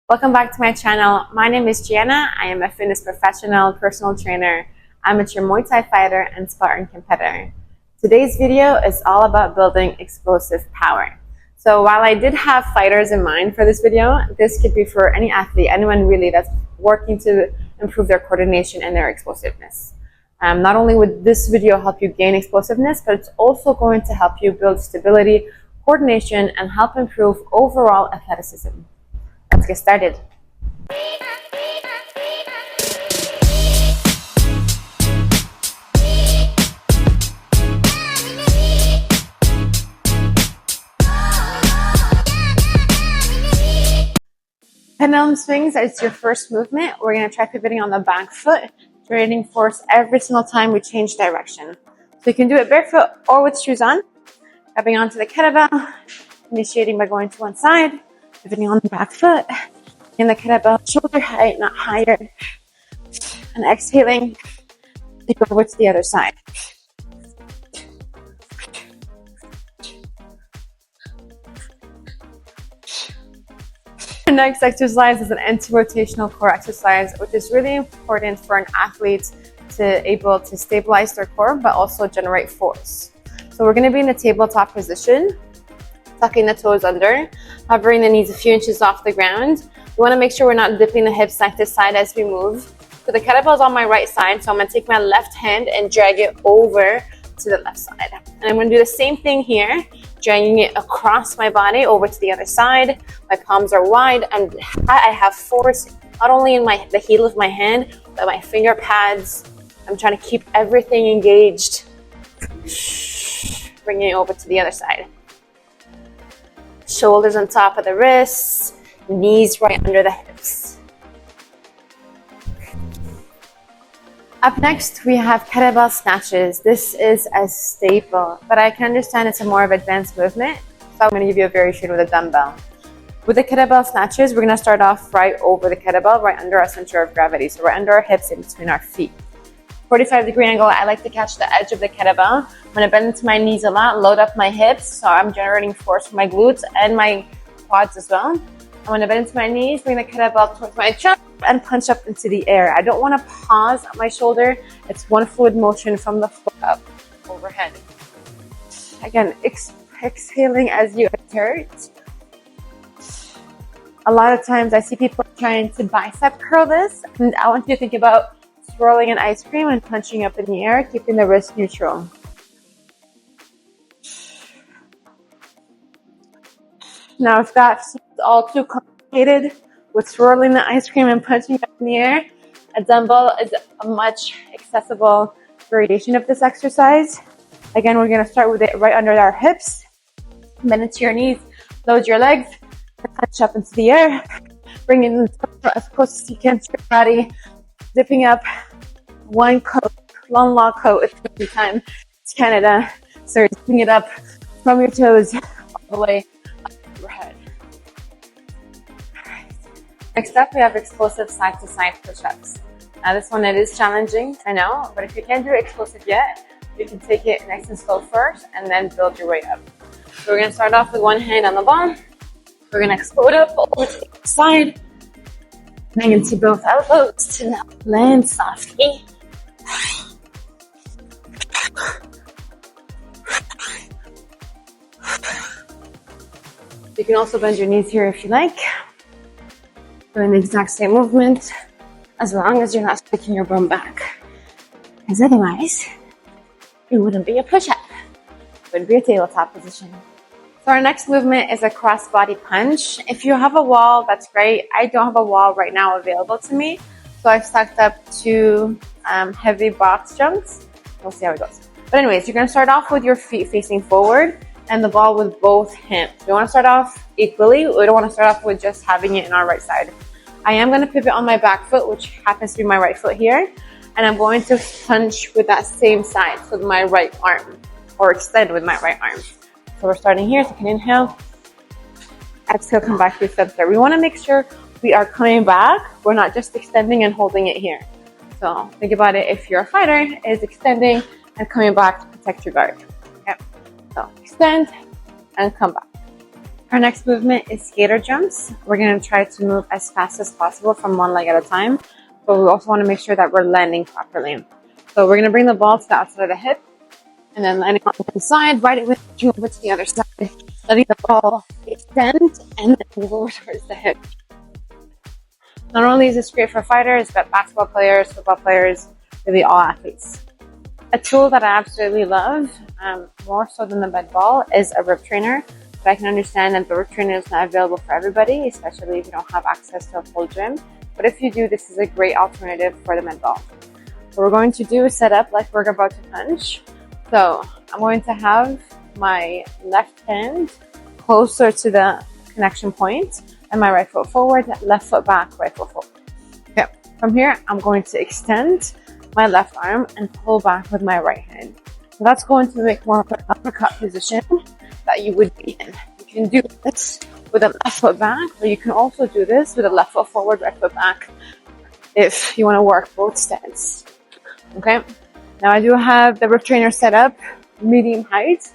Welcome back to my channel. My name is Gianna. I am a fitness professional, personal trainer, amateur Muay Thai fighter, and Spartan competitor. Today's video is all about building explosive power. So while I did have fighters in mind for this video, this could be for any athlete, anyone really that's working to improve their coordination and their explosiveness. Not only would this video help you gain explosiveness, but it's also going to help you build stability, coordination, and help improve overall athleticism. Let's get started. Pendulum swings is your first movement. We're going to try pivoting on the back foot, generating force every single time we change direction. So you can do it barefoot or with shoes on. Grabbing onto the kettlebell, initiating by going to one side, pivoting on the back foot, in the kettlebell, shoulder height, not higher, and exhaling, take over to the other side. The next exercise is an anti-rotational core exercise, which is really important for an athlete to able to stabilize their core, but also generate force. So we're going to be in a tabletop position, tucking the toes under, hovering the knees a few inches off the ground. We want to make sure we're not dipping the hips side to side as we move. So the kettlebell is on my right side, so I'm going to take my left hand and drag it over to the left side. And I'm going to do the same thing here, dragging it across my body over to the other side. My palms are wide and I have force not only in the heel of my hand, but my finger pads. I'm trying to keep everything engaged. Bringing it over to the other side. Shoulders on top of the wrists, knees right under the hips. Up next, we have kettlebell snatches. This is a staple, but I can understand it's a more of advanced movement, so I'm going to give you a variation with a dumbbell. With the kettlebell snatches, we're going to start off right over the kettlebell, right under our center of gravity, so right under our hips in between our feet. 45-degree angle, I like to catch the edge of the kettlebell. I'm going to bend into my knees a lot, load up my hips, so I'm generating force for my glutes and my quads as well. I'm going to bend into my knees, bring the kettlebell towards my chest, and punch up into the air. I don't want to pause at my shoulder. It's one fluid motion from the foot up overhead. Again, exhaling as you exert. A lot of times I see people trying to bicep curl this, and I want you to think about swirling an ice cream and punching up in the air, keeping the wrist neutral. Now, if that's all too complicated with swirling the ice cream and punching up in the air, a dumbbell is a much accessible variation of this exercise. Again, we're going to start with it right under our hips. Bend into your knees, load your legs, punch up into the air, bring it as close as you can to your body, zipping up one coat, long coat at the same time. It's Canada, so you're zipping it up from your toes all the way up to your head. Next up, we have explosive side-to-side push-ups. Now this one, it is challenging, I know, but if you can't do it explosive yet, you can take it nice and slow first and then build your way up. So we're going to start off with one hand on the ball. We're going to explode up over to the side. Hang into both elbows to land softly. You can also bend your knees here if you like. Doing the exact same movement, as long as you're not sticking your bum back. Because otherwise, it wouldn't be a push-up. It would be a tabletop position. So our next movement is a cross-body punch. If you have a wall, that's great. I don't have a wall right now available to me, so I've stacked up two heavy box jumps. We'll see how it goes. But anyways, you're going to start off with your feet facing forward and the ball with both hands. We want to start off equally. We don't want to start off with just having it in our right side. I am going to pivot on my back foot, which happens to be my right foot here, and I'm going to punch with that same side, so with my right arm, or extend with my right arm. So we're starting here, take an inhale, exhale, come back to your center. We want to make sure we are coming back. We're not just extending and holding it here. So think about it, if you're a fighter, is extending and coming back to protect your guard. Okay. So extend and come back. Our next movement is skater jumps. We're going to try to move as fast as possible from one leg at a time, but we also want to make sure that we're landing properly. So we're going to bring the ball to the outside of the hip, and then landing on the side, right with you over to the other side, letting the ball extend and then move over towards the hip. Not only is this great for fighters, but basketball players, football players, really all athletes. A tool that I absolutely love, more so than the med ball, is a rib trainer. But I can understand that the rib trainer is not available for everybody, especially if you don't have access to a full gym. But if you do, this is a great alternative for the med ball. What we're going to do is set up like we're about to punch. So I'm going to have my left hand closer to the connection point and my right foot forward, left foot back, right foot forward. Okay. From here, I'm going to extend my left arm and pull back with my right hand. So that's going to make more of an uppercut position that you would be in. You can do this with a left foot back, or you can also do this with a left foot forward, right foot back if you want to work both stance. Okay, now I do have the rib trainer set up medium height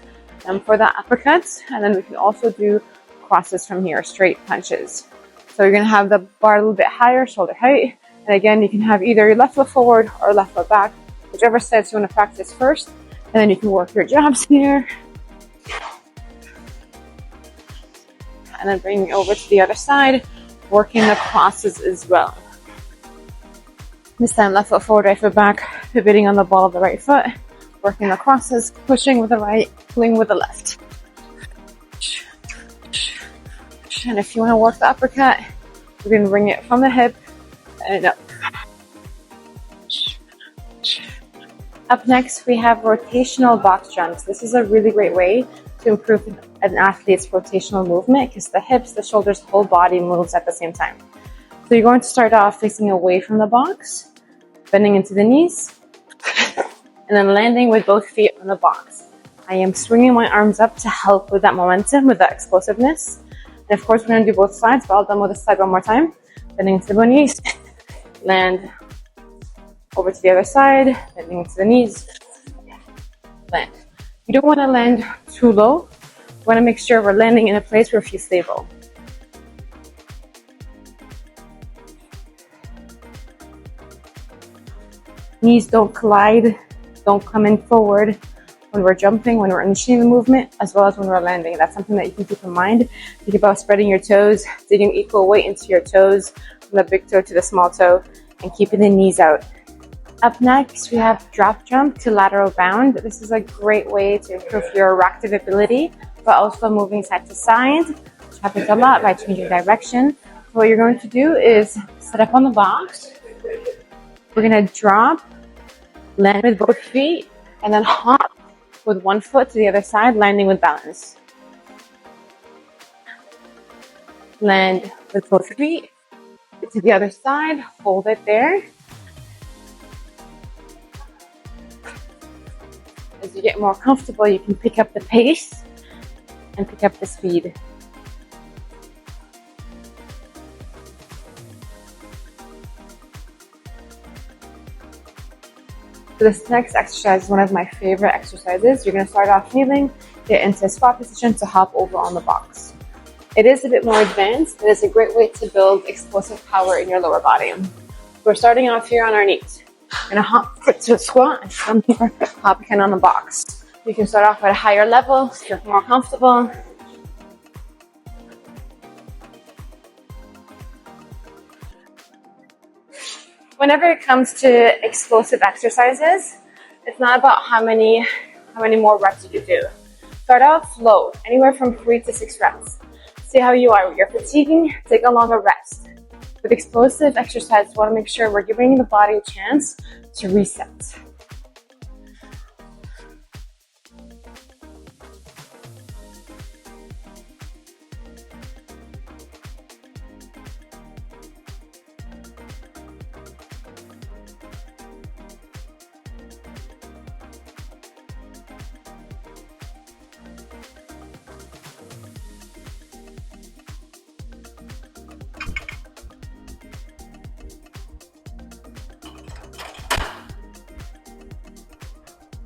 for that uppercut, and then we can also do crosses from here, straight punches. So you're going to have the bar a little bit higher, shoulder height, and again you can have either your left foot forward or left foot back, whichever stance you want to practice first, and then you can work your jabs here. And then bring it over to the other side, working the crosses as well. This time, left foot forward, right foot back, pivoting on the ball of the right foot, working the crosses, pushing with the right, pulling with the left. And if you want to work the uppercut, we're going to bring it from the hip and up. Up next, we have rotational box jumps. This is a really great way to improve an athlete's rotational movement because the hips, the shoulders, the whole body moves at the same time. So you're going to start off facing away from the box, bending into the knees, and then landing with both feet on the box. I am swinging my arms up to help with that momentum, with that explosiveness. And of course, we're going to do both sides, but I'll demo this side one more time. Bending into the knees, land over to the other side, bending into the knees, land. You don't want to land too low. We want to make sure we're landing in a place where we feel stable. Knees don't collide, don't come in forward when we're jumping, when we're initiating the movement, as well as when we're landing. That's something that you can keep in mind. Think about spreading your toes, digging equal weight into your toes, from the big toe to the small toe, and keeping the knees out. Up next, we have drop jump to lateral bound. This is a great way to improve your reactivity, but also moving side to side, which happens a lot by changing direction. So what you're going to do is set up on the box. We're going to drop, land with both feet, and then hop with one foot to the other side, landing with balance. Land with both feet to the other side, hold it there. As you get more comfortable, you can pick up the pace and pick up the speed. So this next exercise is one of my favorite exercises. You're going to start off kneeling, get into a squat position to hop over on the box. It is a bit more advanced, but it's a great way to build explosive power in your lower body. We're starting off here on our knees. We're going to hop to a squat and from here, hop again on the box. You can start off at a higher level if you're more comfortable. Whenever it comes to explosive exercises, it's not about how many more reps you do. Start off low, anywhere from 3 to 6 reps. See how you are. When you're fatiguing, take a longer rest. With explosive exercise, we want to make sure we're giving the body a chance to reset.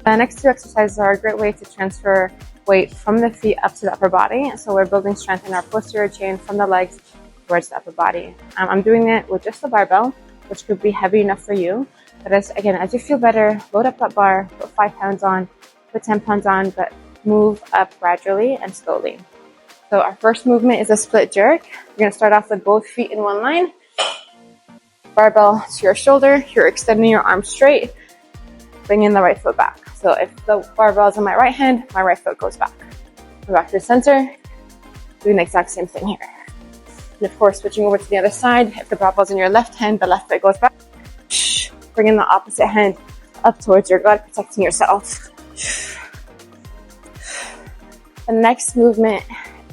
The next two exercises are a great way to transfer weight from the feet up to the upper body. So we're building strength in our posterior chain from the legs towards the upper body. I'm doing it with just the barbell, which could be heavy enough for you. But as you feel better, load up that bar, put 5 pounds on, put 10 pounds on, but move up gradually and slowly. So our first movement is a split jerk. You're going to start off with both feet in one line. Barbell to your shoulder. You're extending your arms straight. Bring in the right foot back. So if the barbell is in my right hand, my right foot goes back. Go back to the center. Doing the exact same thing here. And of course, switching over to the other side. If the barbell's in your left hand, the left foot goes back. Bring in the opposite hand up towards your gut, protecting yourself. The next movement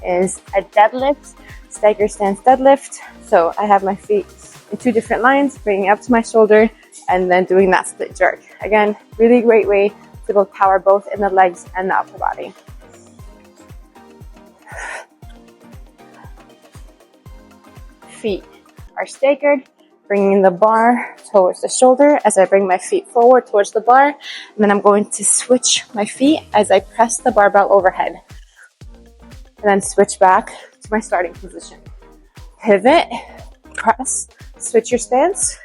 is a deadlift, stagger stance deadlift. So I have my feet in 2 different lines, bringing up to my shoulder, and then doing that split jerk. Again, really great way to build power both in the legs and the upper body. Feet are staggered, bringing the bar towards the shoulder as I bring my feet forward towards the bar. And then I'm going to switch my feet as I press the barbell overhead. And then switch back to my starting position. Pivot, press, switch your stance,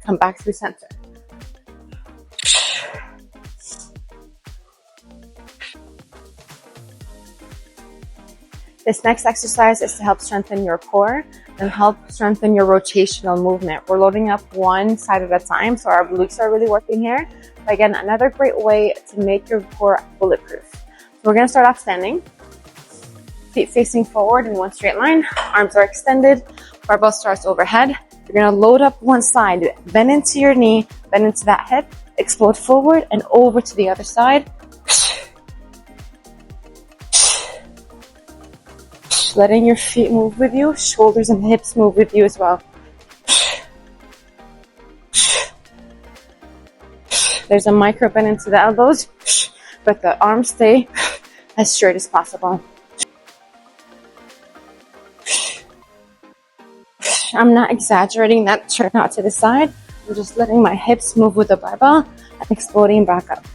come back through center. This next exercise is to help strengthen your core and help strengthen your rotational movement. We're loading up one side at a time, so our glutes are really working here. But again, another great way to make your core bulletproof. So we're going to start off standing. Feet facing forward in one straight line. Arms are extended. Barbell starts overhead. You're going to load up one side. Bend into your knee. Bend into that hip. Explode forward and over to the other side. Letting your feet move with you. Shoulders and hips move with you as well. There's a micro bend into the elbows, but the arms stay as straight as possible. I'm not exaggerating that turn out to the side. I'm just letting my hips move with the barbell and exploding back up.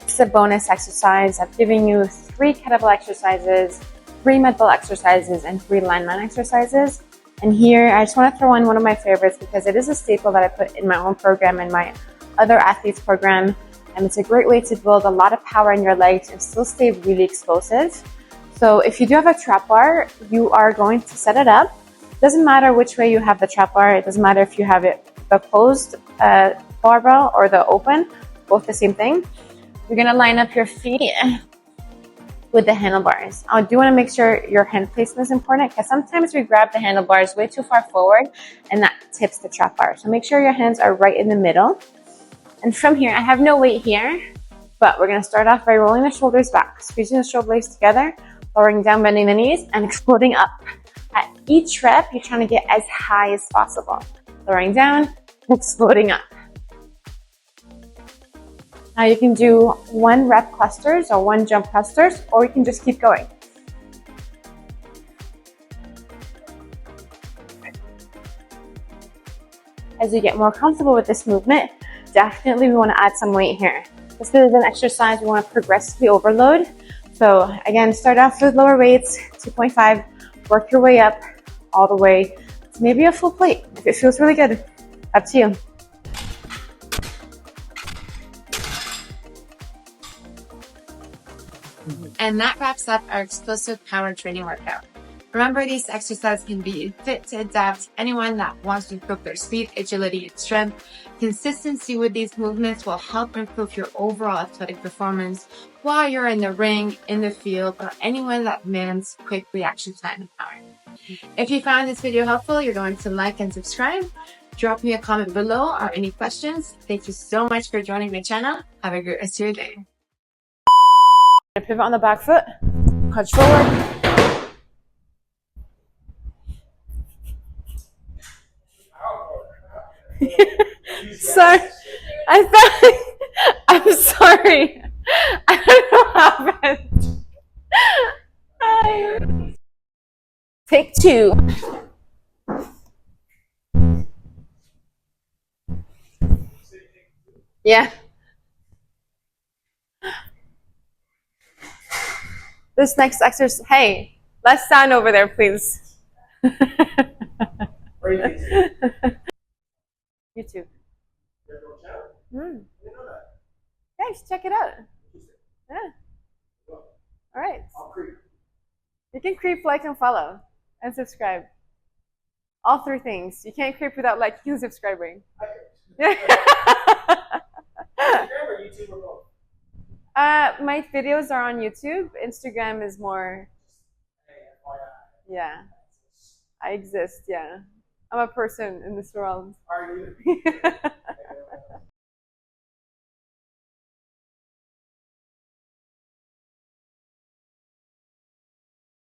It's a bonus exercise. I've given you 3 kettlebell exercises, 3 med ball exercises, and 3 landmine exercises. And here, I just want to throw in one of my favorites because it is a staple that I put in my own program and my other athletes program. And it's a great way to build a lot of power in your legs and still stay really explosive. So if you do have a trap bar, you are going to set it up. It doesn't matter which way you have the trap bar. It doesn't matter if you have it the closed barbell or the open, both the same thing. You're going to line up your feet with the handlebars. I do want to make sure your hand placement is important because sometimes we grab the handlebars way too far forward and that tips the trap bar. So make sure your hands are right in the middle. And from here, I have no weight here, but we're going to start off by rolling the shoulders back, squeezing the shoulder blades together, lowering down, bending the knees, and exploding up. At each rep, you're trying to get as high as possible. Lowering down, exploding up. Now you can do 1 rep clusters or 1 jump clusters, or you can just keep going. As you get more comfortable with this movement, definitely we want to add some weight here. This is an exercise we want to progressively overload. So again, start off with lower weights, 2.5, work your way up all the way to maybe a full plate if it feels really good. Up to you. And that wraps up our explosive power training workout. Remember, these exercises can be fit to adapt to anyone that wants to improve their speed, agility, and strength. Consistency with these movements will help improve your overall athletic performance while you're in the ring, in the field, or anyone that demands quick reaction time and power. If you found this video helpful, you're going to like and subscribe. Drop me a comment below or any questions. Thank you so much for joining my channel. Have a great rest of your day. Pivot on the back foot, punch forward. Sorry, I'm sorry. I don't know what happened. Take 2. Yeah. This next exercise, hey, let's stand over there, please. YouTube. Guys, check it out. Yeah. All right. You can creep, like, and follow, and subscribe. All three things. You can't creep without liking and subscribing. My videos are on YouTube. Instagram is more. Yeah. I exist. Yeah. I'm a person in this world.